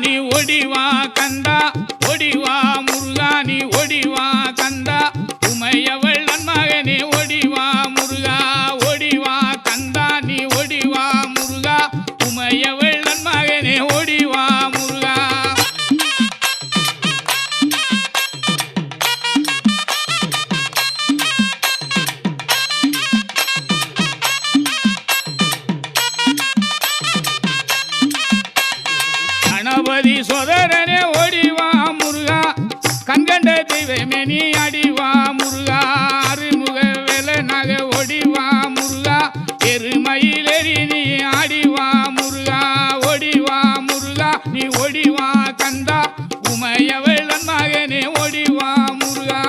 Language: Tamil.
நீ ஒடிவா கந்தா ஒடிவா முருகா நீ ஒடிவா கந்தா உமையவள் நன்மகனே ஒடிவா முருகா ஒடிவா கந்தா நீ ஒடிவா முருகா உமையவள் நன்மகனே ஒடிவா முருகா கணபதி சோதரனே ஓடிவா முருகா கண்கண்ட தெய்வமே நீ அடிவா முருகா அருமுக வேலனாக ஓடிவா முருகா எருமயிலேறி நீ ஆடிவா முருகா ஓடிவா முருகா நீ ஓடிவா கந்தா உமையவள் மகனே ஓடிவா முருகா